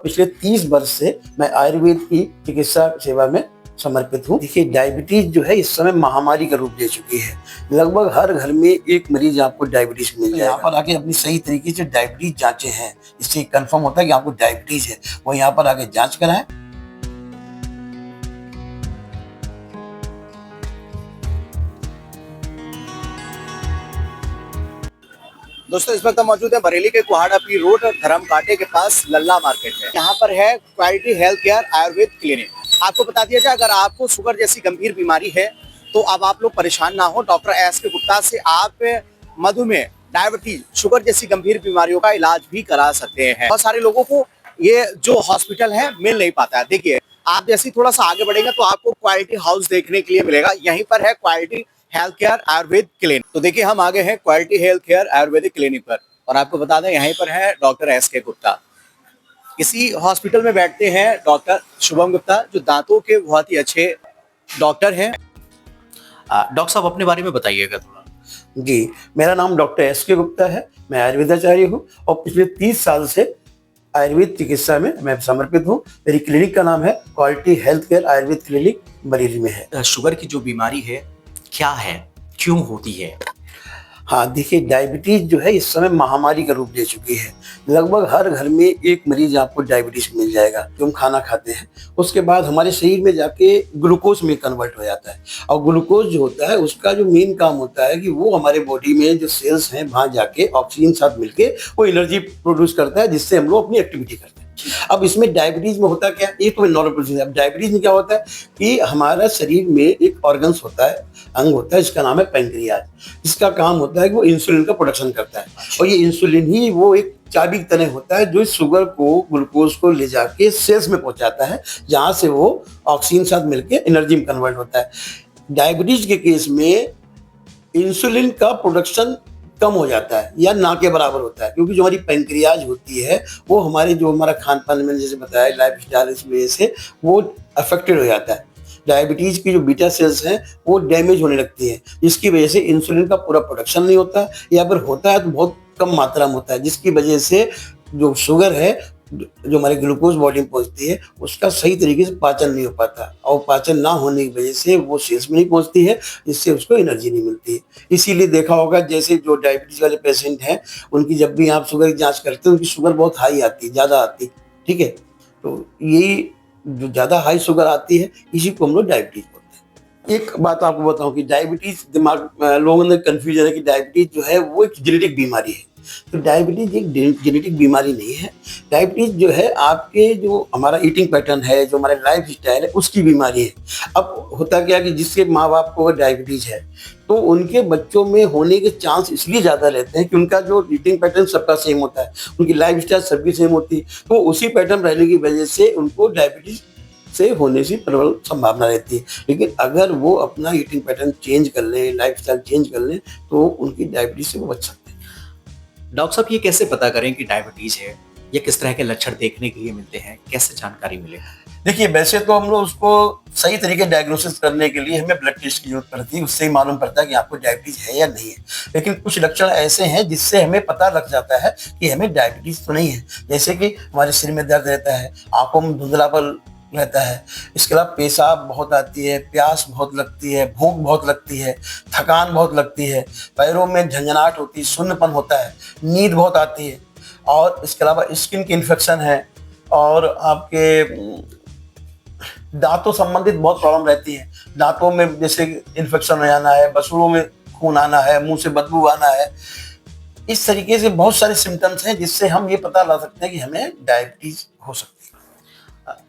पिछले 30 वर्ष से मैं आयुर्वेद की चिकित्सा सेवा में समर्पित हूँ। देखिए, डायबिटीज जो है इस समय महामारी का रूप ले चुकी है। लगभग हर घर में एक मरीज आपको डायबिटीज मिल जाएगा। यहाँ पर आके अपनी सही तरीके से डायबिटीज जांचें हैं, इससे कंफर्म होता है कि आपको डायबिटीज है। वो यहाँ पर आके जांच कराएं। दोस्तों, इस वक्त हम मौजूद है बरेली के कुहाड़ा पी रोड धर्म कांटे के पास लल्ला मार्केट है। यहाँ पर है quality health care Ayurveda clinic. आपको बता दिया जाए, अगर आपको शुगर जैसी गंभीर बीमारी है तो अब आप लोग परेशान ना हो। डॉक्टर एस के गुप्ता से आप मधुमेह, डायबिटीज, शुगर जैसी गंभीर बीमारियों का इलाज भी करा सकते हैं। बहुत सारे लोगों को ये जो हॉस्पिटल है मिल नहीं पाता है। देखिए, आप जैसे थोड़ा सा आगे बढ़ेंगे तो आपको क्वालिटी हाउस देखने के लिए मिलेगा। यहीं पर है quality health care Ayurveda clinic. तो देखिए, हम आगे हैं quality health care Ayurvedic clinic पर, और आपको बता दें यहीं पर है डॉक्टर एस के गुप्ता। इसी हॉस्पिटल में बैठते हैं डॉक्टर शुभम गुप्ता, जो दांतों के बहुत ही अच्छे डॉक्टर हैं। डॉक्टर साहब, अपने बारे में बताइएगा थोड़ा। जी, मेरा नाम डॉक्टर एस के गुप्ता है। मैं आयुर्वेदाचार्य हूँ और पिछले 30 साल से आयुर्वेद चिकित्सा में मैं समर्पित हूँ। मेरी क्लिनिक का नाम है quality health care Ayurveda clinic, Bareilly में है। शुगर की जो बीमारी है क्या है, क्यों होती है? हाँ, देखिए, डायबिटीज जो है इस समय महामारी का रूप ले चुकी है। लगभग हर घर में एक मरीज आपको डायबिटीज मिल जाएगा। जो हम खाना खाते हैं उसके बाद हमारे शरीर में जाके ग्लूकोज में कन्वर्ट हो जाता है, और ग्लूकोज जो होता है उसका जो मेन काम होता है कि वो हमारे बॉडी में जो सेल्स हैं वहाँ जाके ऑक्सीजन साथ मिलके वो एनर्जी प्रोड्यूस करता है, जिससे हम लोग अपनी एक्टिविटी करते हैं। अब इसमें डायबिटीज में होता क्या है, ये तो नॉर्मल प्रोसेस है। अब डायबिटीज में क्या होता है कि हमारा शरीर में एक ऑर्गन्स होता है, अंग होता है, जिसका नाम है पैंक्रियाज। इसका काम होता है कि वो इंसुलिन का प्रोडक्शन करता है, और ये इंसुलिन ही वो एक चाबी की तरह होता है जो शुगर को, ग्लूकोज को ले जाके सेल्स में पहुंचाता है, जहां से वो ऑक्सीजन साथ मिलकर एनर्जी में कन्वर्ट होता है। डायबिटीज के केस में इंसुलिन का प्रोडक्शन कम हो जाता है या ना के बराबर होता है, क्योंकि जो हमारी पैंक्रियाज होती है वो हमारे जो हमारा खान पान, मैंने जैसे बताया, लाइफ स्टाइल, इस वजह से वो अफेक्टेड हो जाता है। डायबिटीज की जो बीटा सेल्स हैं वो डैमेज होने लगती हैं, जिसकी वजह से इंसुलिन का पूरा प्रोडक्शन नहीं होता, या फिर होता है तो बहुत कम मात्रा में होता है, जिसकी वजह से जो शुगर है, जो हमारे ग्लूकोज बॉडी में पहुंचती है, उसका सही तरीके से पाचन नहीं हो पाता, और पाचन ना होने की वजह से वो सेल्स में नहीं पहुंचती है, जिससे उसको एनर्जी नहीं मिलती है। इसीलिए देखा होगा, जैसे जो डायबिटीज वाले पेशेंट हैं उनकी जब भी आप शुगर की जांच करते हैं उनकी शुगर बहुत हाई आती है, ज़्यादा आती है। ठीक है, तो यही जो ज़्यादा हाई शुगर आती है इसी को हम लोग डायबिटीज बोलते हैं। एक बात आपको बताऊं कि डायबिटीज, दिमाग लोगों में कन्फ्यूजन है कि डायबिटीज जो है वो एक जेनेटिक बीमारी है। तो डायबिटीज एक जेनेटिक बीमारी नहीं है। डायबिटीज जो है आपके जो हमारा ईटिंग पैटर्न है, जो हमारा लाइफ स्टाइल है, उसकी बीमारी है। अब होता क्या कि जिसके माँ बाप को डायबिटीज है तो उनके बच्चों में होने के चांस इसलिए ज़्यादा रहते हैं कि उनका जो ईटिंग पैटर्न सबका सेम होता है, उनकी लाइफ स्टाइल सबकी सेम होती है, तो उसी पैटर्न रहने की वजह से उनको डायबिटीज से होने की प्रबल संभावना रहती है। लेकिन अगर वो अपना ईटिंग पैटर्न चेंज कर लें, लाइफ स्टाइल चेंज कर लें, तो उनकी डायबिटीज से वो बच सकते हैं। डॉक्टर साहब, ये कैसे पता करें कि डायबिटीज है? ये किस तरह के लक्षण देखने के लिए मिलते हैं, कैसे जानकारी मिलेगा? देखिए, वैसे तो हम लोग उसको सही तरीके डायग्नोसिस करने के लिए हमें ब्लड टेस्ट की जरूरत पड़ती है, उससे ही मालूम पड़ता है कि आपको डायबिटीज है या नहीं है। लेकिन कुछ लक्षण ऐसे हैं जिससे हमें पता लग जाता है कि हमें डायबिटीज तो नहीं है। जैसे कि हमारे सिर में दर्द रहता है, आंखों में धुंधलापन रहता है, इसके अलावा पेशाब बहुत आती है, प्यास बहुत लगती है, भूख बहुत लगती है, थकान बहुत लगती है, पैरों में झंझनाहट होती है, शून्यपन होता है, नींद बहुत आती है, और इसके अलावा स्किन की इन्फेक्शन है, और आपके दांतों संबंधित बहुत प्रॉब्लम रहती है। दांतों में जैसे इन्फेक्शन हो जाना है, बसुओं में खून आना है, मुंह से बदबू आना है। इस तरीके से बहुत सारे सिम्टम्स हैं जिससे हम ये पता लगा सकते हैं कि हमें डायबिटीज हो सकती है।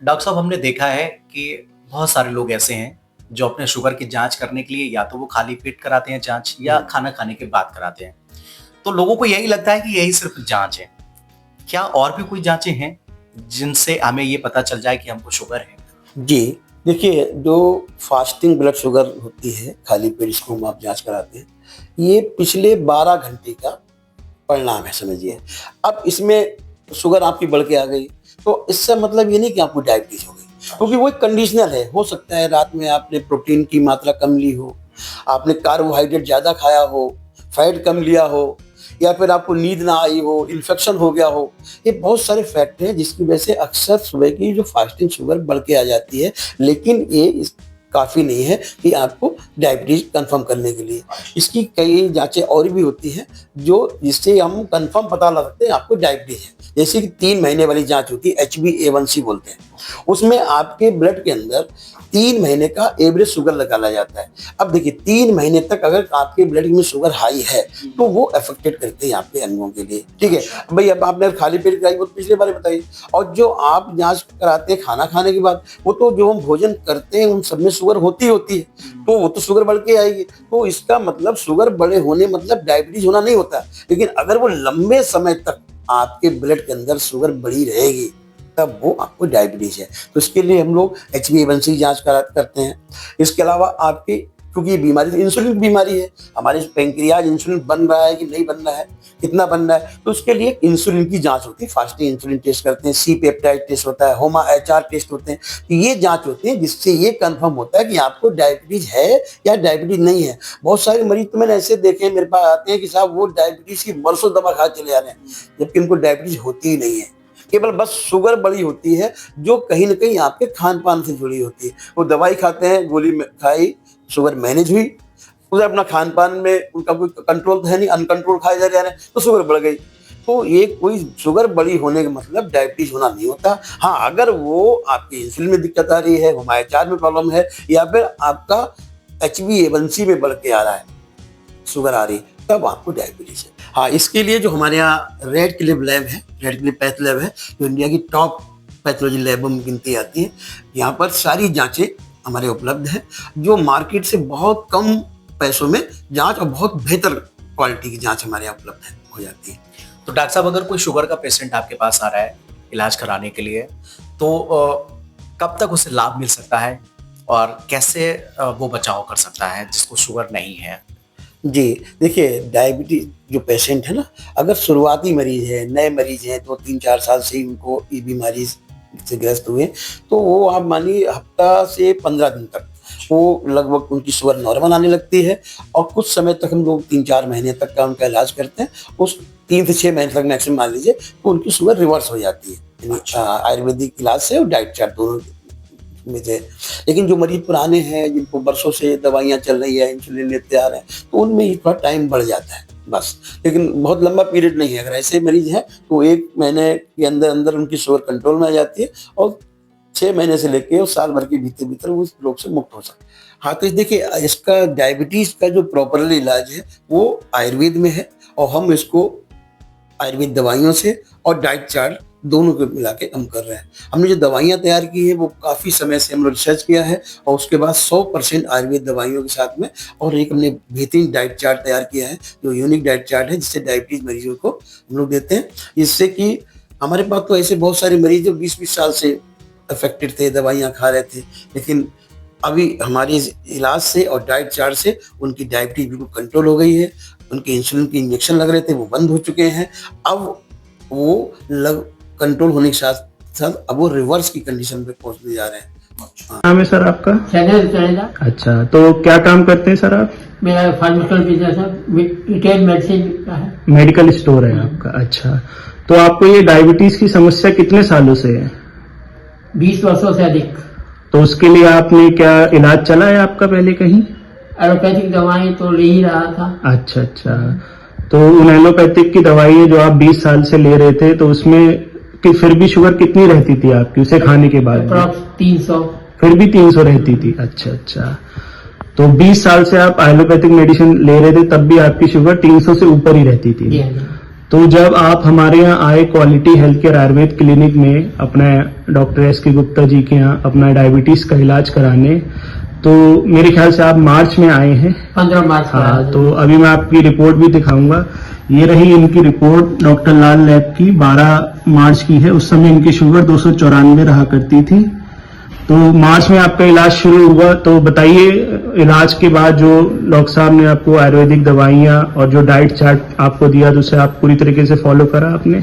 डॉक्टर साहब, हमने देखा है कि बहुत सारे लोग ऐसे हैं जो अपने शुगर की जांच करने के लिए या तो वो खाली पेट कराते हैं जांच, या खाना खाने के बाद कराते हैं। तो लोगों को यही लगता है कि यही सिर्फ जांच है। क्या और भी कोई जांचें हैं जिनसे हमें ये पता चल जाए कि हमको शुगर है? जी, देखिए, जो फास्टिंग ब्लड शुगर होती है, खाली पेट जिसको हम आप जांच कराते हैं, ये पिछले 12 घंटे का परिणाम है, समझिए। अब इसमें शुगर आपकी बढ़ के आ गई तो इससे मतलब ये नहीं कि आपको डायबिटीज हो गई, क्योंकि वो एक कंडीशनल है। हो सकता है रात में आपने प्रोटीन की मात्रा कम ली हो, आपने कार्बोहाइड्रेट ज़्यादा खाया हो, फैट कम लिया हो, या फिर आपको नींद ना आई हो, इन्फेक्शन हो गया हो, ये बहुत सारे फैक्टर हैं जिसकी वजह से अक्सर सुबह की जो फास्टिंग शुगर बढ़ के आ जाती है। लेकिन ये काफ़ी नहीं है कि आपको डायबिटीज कंफर्म करने के लिए। इसकी कई जांचें और भी होती हैं जो जिससे हम कंफर्म पता लगा सकते हैं आपको डायबिटीज है। जैसे कि 3 महीने वाली जांच होती है, HbA1c बोलते हैं। उसमें आपके ब्लड के अंदर 3 महीने का एवरेज शुगर निकाला जाता है। अब देखिए 3 महीने तक अगर आपके ब्लड में शुगर हाई है तो वो अफेक्टेड करते हैं आपके अंगों के लिए, ठीक है। भाई अब आपने खाली पेट कराई वो पिछले बारे बताइए, और जो आप जांच कराते हैं खाना खाने के बाद, वो तो जो हम भोजन करते हैं उन सब में शुगर होती है, तो वो तो शुगर बढ़ के आएगी। तो इसका मतलब शुगर बड़े होने मतलब डायबिटीज होना नहीं होता। लेकिन अगर वो लंबे समय तक आपके ब्लड के अंदर शुगर बढ़ी रहेगी तब वो आपको डायबिटीज है। तो इसके लिए हम लोग HbA1c जांच करते हैं। इसके अलावा आपकी क्योंकि ये बीमारी इंसुलिन की बीमारी है, हमारे पैंक्रियाज इंसुलिन बन रहा है कि नहीं बन रहा है, कितना बन रहा है, तो उसके लिए इंसुलिन की जांच होती है। फास्टिंग इंसुलिन टेस्ट करते हैं, C पेप्टाइड टेस्ट होता है, होमा HR टेस्ट होते हैं। तो ये जांच होती है जिससे ये कंफर्म होता है कि आपको डायबिटीज है या डायबिटीज नहीं है। बहुत सारे मरीज तो मैंने ऐसे देखे हैं मेरे पास आते हैं कि साहब वो डायबिटीज की बरसों दवा खा चले आ रहे हैं, जबकि उनको डायबिटीज होती ही नहीं है, केवल बस शुगर बड़ी होती है जो कहीं ना कहीं आपके खान पान से जुड़ी होती है। वो दवाई खाते हैं, गोली में खाई, शुगर मैनेज हुई, उधर अपना खान पान में उनका कोई कंट्रोल तो है नहीं, अनकंट्रोल खाए जा रहे हैं तो शुगर बढ़ गई। तो ये कोई शुगर बड़ी होने का मतलब डायबिटीज होना नहीं होता। हाँ, अगर वो आपकी इंसुलिन में दिक्कत आ रही है, HbA1c में प्रॉब्लम है, या फिर आपका HbA1c में बढ़ के आ रहा है, शुगर आ रही, तब आपको डायबिटीज है। हाँ, इसके लिए जो हमारे यहाँ रेड क्लिफ लैब है, रेड क्लिफ पैथ लैब है, जो इंडिया की टॉप पैथोलॉजी लैबों में गिनती आती है। यहाँ पर सारी जांचें हमारे उपलब्ध है, जो मार्केट से बहुत कम पैसों में जांच और बहुत बेहतर क्वालिटी की जांच हमारे यहाँ उपलब्ध है, हो जाती है। तो डॉक्टर साहब, अगर कोई शुगर का पेशेंट आपके पास आ रहा है इलाज कराने के लिए, तो कब तक उसे लाभ मिल सकता है और कैसे वो बचाव कर सकता है जिसको शुगर नहीं है? जी देखिए, डायबिटीज जो पेशेंट है ना, अगर शुरुआती मरीज है, नए मरीज हैं, तो 3-4 साल से ही उनको ये बीमारी से ग्रस्त हुए, तो वो आप मानिए हफ्ता से 15 दिन तक वो लगभग उनकी शुगर नॉर्मल आने लगती है। और कुछ समय तक हम लोग 3-4 महीने तक का उनका इलाज करते हैं। उस 3 से 6 महीने तक मैक्सिमम मान लीजिए, तो उनकी शुगर रिवर्स हो जाती है, आयुर्वेदिक इलाज से और डाइट चार्ट दोनों में से। लेकिन जो मरीज पुराने हैं, जिनको बरसों से दवाइयाँ चल रही है, इंसुलिन लेते आ रहे हैं, तो उनमें ही थोड़ा टाइम बढ़ जाता है बस। लेकिन बहुत लंबा पीरियड नहीं है। अगर ऐसे मरीज हैं तो 1 महीने के अंदर अंदर उनकी शुगर कंट्रोल में आ जाती है और 6 महीने से लेके और साल भर के भीतर भीतर वो उस रोग से मुक्त हो सकते हैं। हाँ, तो देखिए, इसका डायबिटीज का जो प्रॉपरली इलाज है वो आयुर्वेद में है, और हम इसको आयुर्वेद दवाइयों से और डाइट चार्ट दोनों को मिला के हम कर रहे हैं। हमने जो दवाइयाँ तैयार की है वो काफ़ी समय से हम लोग रिसर्च किया है, और उसके बाद 100% आयुर्वेद दवाइयों के साथ में, और एक हमने बेहतरीन डाइट चार्ट तैयार किया है जो यूनिक डाइट चार्ट है, जिससे डायबिटीज मरीजों को हम लोग देते हैं। जिससे कि हमारे पास तो ऐसे बहुत सारे मरीज जो 20-20 साल से अफेक्टेड थे, दवाइयाँ खा रहे थे, लेकिन अभी हमारे इलाज से और डाइट चार्ट से उनकी डायबिटीज बिल्कुल कंट्रोल हो गई है। उनके इंसुलिन के इंजेक्शन लग रहे थे वो बंद हो चुके हैं। अब वो कंट्रोल होने के साथ साथ अब वो रिवर्स की कंडीशन पे पहुंचने जा रहे हैं। नाम है सर आपका? चलेगा। अच्छा, तो क्या काम करते हैं सर आप? मेरा फार्मास्यूटिकल बिजनेस है, रिटेल मेडिसिन का है। मेडिकल स्टोर है आपका? अच्छा, तो आपको ये डायबिटीज की समस्या कितने सालों से है? 20 वर्षों से अधिक। तो उसके लिए आपने क्या इलाज चला है आपका पहले कहीं? एलोपैथिक दवाएं तो ले ही रहा था। अच्छा अच्छा, तो उन एलोपैथिक की दवाई जो आप 20 साल से ले रहे थे, तो उसमें कि फिर भी शुगर कितनी रहती थी आपकी उसे खाने के बाद? 300। फिर भी 300 रहती थी? अच्छा अच्छा, तो 20 साल से आप एलोपैथिक मेडिसिन ले रहे थे तब भी आपकी शुगर 300 से ऊपर ही रहती थी। तो जब आप हमारे यहाँ आए quality health care Ayurveda clinic में अपना डॉक्टर S.K. गुप्ता जी के यहाँ अपना डायबिटीज का इलाज कराने, तो मेरे ख्याल से आप मार्च में आए हैं। 15 मार्च। हाँ, तो अभी मैं आपकी रिपोर्ट भी दिखाऊंगा। ये रही इनकी रिपोर्ट डॉक्टर लाल लैब की, 12 मार्च की है। उस समय इनकी शुगर 294 रहा करती थी। तो मार्च में आपका इलाज शुरू हुआ। तो बताइए, इलाज के बाद जो डॉक्टर साहब ने आपको आयुर्वेदिक दवाइयाँ और जो डाइट चार्ट आपको दिया, तो उसे आप पूरी तरीके से फॉलो करा आपने?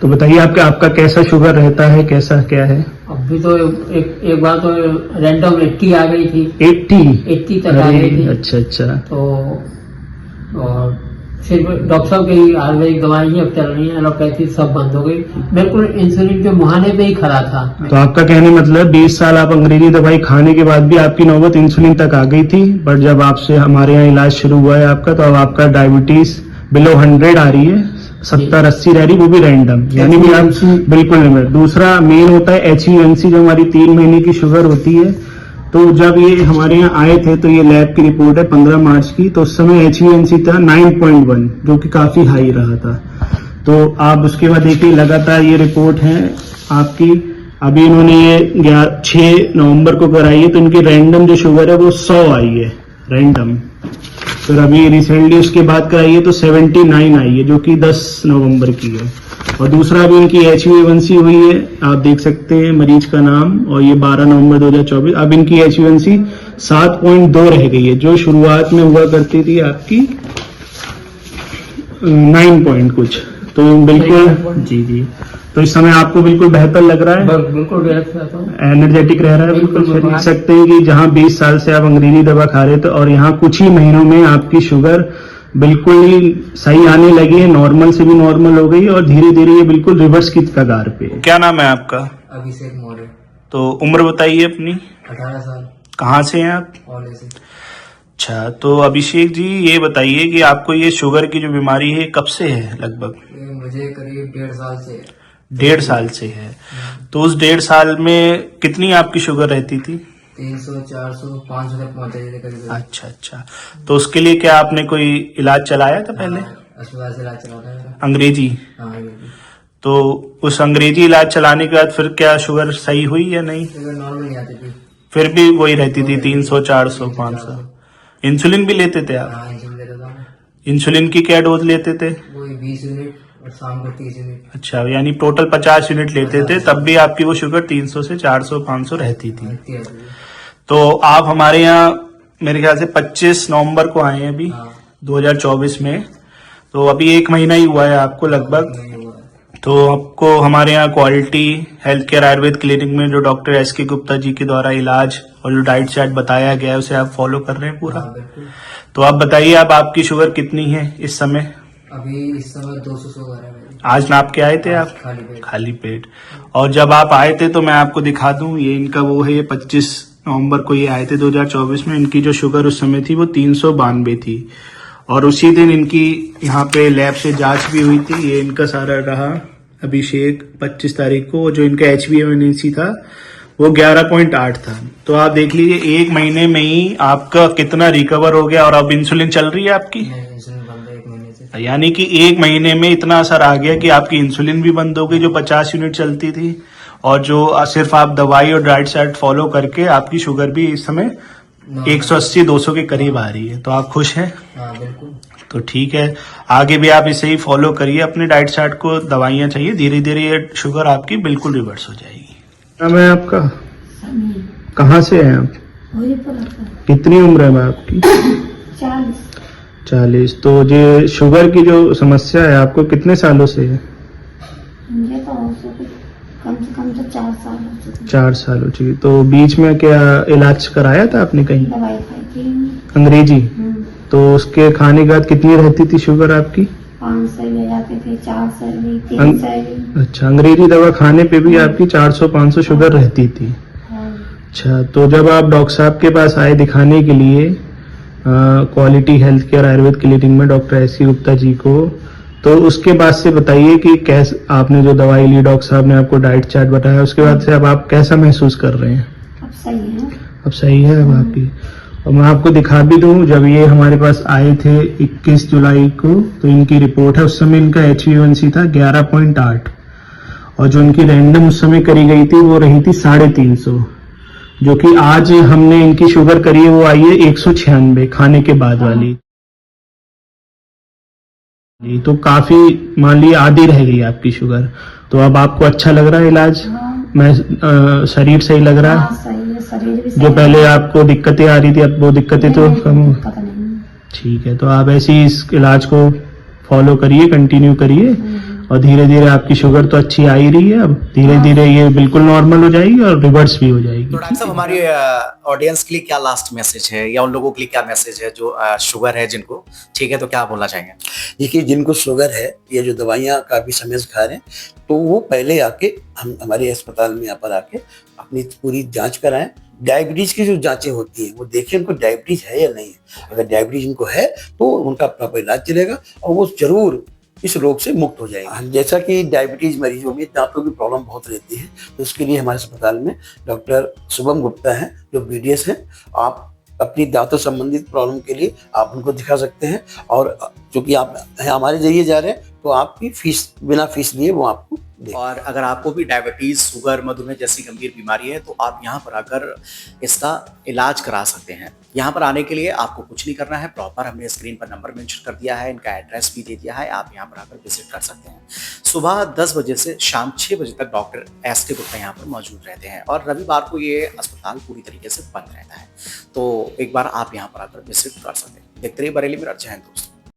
तो बताइए आपका कैसा शुगर रहता है, कैसा क्या है? अभी तो एक बार तो रैंडम 80 आ गई थी। 80 तक आ गई थी। अच्छा अच्छा। तो और सिर्फ डॉक्टर साहब की आयुर्वेदिक दवाई ही अब चल रही है, एलोपैथी सब बंद हो गई। बिल्कुल इंसुलिन के मुहाने पे ही खड़ा था। तो आपका कहने मतलब 20 साल आप अंग्रेजी दवाई खाने के बाद भी आपकी नौबत इंसुलिन तक आ गई थी, बट जब आपसे हमारे यहाँ इलाज शुरू हुआ है आपका, तो अब आपका डायबिटीज बिलो 100 आ रही है, 70-80 रह रही, वो भी रैंडम, यानी कि आप बिल्कुल लिमिट। दूसरा मेन होता है HbA1c, जो हमारी 3 महीने की शुगर होती है। तो जब ये हमारे यहाँ आए थे तो ये लैब की रिपोर्ट है 15 मार्च की, तो उस समय HbA1c था 9.1, जो कि काफी हाई रहा था। तो आप उसके बाद देखिए लगातार ये रिपोर्ट है आपकी। अभी इन्होंने ये 6 नवंबर को कराई है, तो इनकी रैंडम जो शुगर है वो 100 आई है रैंडम। फिर अभी रिसेंटली उसके बाद कराई है तो 79 आई है, जो कि 10 नवंबर की है। और दूसरा भी इनकी HbA1c हुई है, आप देख सकते हैं मरीज का नाम, और ये 12 नवंबर 2024। अब इनकी HbA1c 7.2 रह गई है, जो शुरुआत में हुआ करती थी आपकी 9 पॉइंट कुछ। तो बिल्कुल जी, तो इस समय आपको बिल्कुल बेहतर लग रहा है, बिल्कुल एनर्जेटिक रह रहा है बिल्कुल। फिर देख सकते हैं कि जहां 20 साल से आप अंग्रेजी दवा खा रहे थे और यहाँ कुछ ही महीनों में आपकी शुगर बिल्कुल ही सही आने लगी है, नॉर्मल से भी नॉर्मल हो गई, और धीरे धीरे ये बिल्कुल रिवर्स की कगार पे। क्या नाम है आपका? अभिषेक मौर्य। तो उम्र बताइए अपनी। 18 साल। कहाँ से हैं आप? औले से। अच्छा, तो अभिषेक जी ये बताइए कि आपको ये शुगर की जो बीमारी है कब से है लगभग? ये मुझे करीब 1.5 साल से। 1.5 साल से है। तो उस 1.5 साल में कितनी आपकी शुगर रहती थी? 300, 400, 500 तक पहुंच जाती थी करीब। अच्छा, तो उसके लिए क्या आपने कोई इलाज चलाया था पहले? अस्पताल से इलाज चला था। अंग्रेजी? हाँ, तो उस अंग्रेजी इलाज चलाने के बाद फिर क्या शुगर सही हुई या नहीं? नॉर्मल नहीं आती थी, फिर भी वही रहती थी 300, 400, 500। इंसुलिन भी लेते थे आप? हाँ, इंसुलिन लेता था। इंसुलिन की क्या डोज लेते थे? वही 20 यूनिट और शाम को 30 यूनिट। अच्छा, यानी टोटल 50 यूनिट लेते थे, तब भी आपकी वो शुगर 300 से 400, 500 रहती थी। तो आप हमारे यहाँ मेरे ख्याल से 25 नवंबर को आए हैं अभी 2024 में, तो अभी 1 महीना ही हुआ है आपको लगभग। तो आपको हमारे यहाँ quality health care Ayurveda clinic में जो डॉक्टर SK गुप्ता जी के द्वारा इलाज और जो डाइट चार्ट बताया गया है उसे आप फॉलो कर रहे हैं पूरा? तो आप बताइए, अब आपकी शुगर कितनी है इस समय? अभी इस समय 200 शुगर है। आज नाप के आए थे आप? खाली पेट। और जब आप आए थे तो मैं आपको दिखा दूं, ये इनका वो है, 25 नवंबर को ये आए थे 2024 में। इनकी जो शुगर उस समय थी वो 392 थी, और उसी दिन इनकी यहाँ पे लैब से जांच भी हुई थी। ये इनका सारा रहा अभिषेक 25 तारीख को, जो इनका HbA1c था वो 11.8 था। तो आप देख लीजिए 1 महीने में ही आपका कितना रिकवर हो गया। और अब इंसुलिन चल रही है आपकी? इंसुलिन बंद है 1 महीने से। यानी कि 1 महीने में इतना असर आ गया कि आपकी इंसुलिन भी बंद हो गई, जो 50 यूनिट चलती थी, और जो सिर्फ आप दवाई और डाइट चार्ट फॉलो करके आपकी शुगर भी इस समय 180-200 के करीब आ रही है। तो आप खुश हैं? हाँ, बिल्कुल। तो ठीक है, आगे भी आप इसे ही फॉलो करिए अपने डाइट चार्ट को। दवाइयाँ चाहिए, धीरे धीरे ये शुगर आपकी बिल्कुल रिवर्स हो जाएगी। नाम है आपका? कहाँ से हैं आप? कितनी उम्र है आपकी? 40। तो ये शुगर की जो समस्या है आपको कितने सालों से है? मुझे तो कम से कम तो 4 साल हो चुके। 4 साल हो चुकी। तो बीच में क्या इलाज कराया था आपने कहीं? दवाई खाई थी अंग्रेजी? तो उसके खाने के बाद कितनी रहती थी शुगर आपकी? 500 ले जाते थे, 400 भी, 300 भी। अच्छा, अंग्रेजी दवा खाने पे भी आपकी 400-500 शुगर रहती थी? अच्छा, तो जब आप डॉक्टर साहब के पास आए दिखाने के लिए quality health care Ayurveda clinic में डॉक्टर SK गुप्ता जी को, तो उसके बाद से बताइए कि कैसे आपने जो दवाई ली, डॉक्टर साहब ने आपको डाइट चार्ट बताया, उसके बाद से अब आप कैसा महसूस कर रहे हैं? अब सही है। अब सही है अब आपकी। और मैं आपको दिखा भी दूं, जब ये हमारे पास आए थे 21 जुलाई को, तो इनकी रिपोर्ट है, उस समय इनका HbA1c था 11.8, और जो इनकी रैंडम उस समय करी गई थी वो रही थी 350, जो कि आज हमने इनकी शुगर करी है वो आई है 196 खाने के बाद वाली। तो काफी मान ली आधी रह गई आपकी शुगर। तो अब आपको अच्छा लग रहा है इलाज? मैं शरीर सही लग रहा है? सही है, शरीर भी जो पहले आपको दिक्कतें आ रही थी अब वो दिक्कतें तो कम हो? पता नहीं। ठीक है, तो आप ऐसे ही इस इलाज को फॉलो करिए, कंटिन्यू करिए, और धीरे धीरे आपकी शुगर तो अच्छी आ ही रही है, अब धीरे धीरे ये बिल्कुल नॉर्मल हो जाएगी और रिवर्स भी हो जाएगी। तो डॉक्टर साहब, हमारी ऑडियंस के लिए क्या लास्ट मैसेज है, या उन लोगों के लिए क्या मैसेज है जो शुगर है जिनको, ठीक है, तो क्या बोलना चाहेंगे? देखिए, जिनको शुगर है, ये जो दवाइयाँ काफ़ी समय से खा रहे हैं, तो वो पहले आके हम हमारे अस्पताल में यहाँ पर आके अपनी पूरी जांच कराएं। डायबिटीज़ की जो जांचें होती हैं वो देखें उनको डायबिटीज़ है या नहीं है। अगर डायबिटीज़ उनको है तो उनका प्रॉपर इलाज चलेगा और वो ज़रूर इस रोग से मुक्त हो जाएंगे। जैसा कि डायबिटीज़ मरीजों में दांतों की प्रॉब्लम बहुत रहती है, तो उसके लिए हमारे अस्पताल में डॉक्टर शुभम गुप्ता हैं जो BDS हैं। आप अपनी दांतों संबंधित प्रॉब्लम के लिए आप उनको दिखा सकते हैं, और चूंकि आप हमारे जरिए जा रहे हैं तो आपकी फीस बिना फीस लिए वो आपको देंगे। और अगर आपको भी डायबिटीज, शुगर, मधुमेह जैसी गंभीर बीमारी है तो आप यहाँ पर आकर इसका इलाज करा सकते हैं। यहाँ पर आने के लिए आपको कुछ नहीं करना है, प्रॉपर हमने स्क्रीन पर नंबर मेंशन कर दिया है, इनका एड्रेस भी दे दिया है, आप यहाँ पर आकर विजिट कर सकते हैं। सुबह 10 बजे से शाम 6 बजे तक डॉक्टर SK गुप्ता यहाँ पर मौजूद रहते हैं, और रविवार को ये अस्पताल पूरी तरीके से बंद रहता है, तो एक बार आप यहाँ पर आकर विजिट कर सकते हैं। देखते रहिए बरेली मिरर। जय हिंद दोस्तों।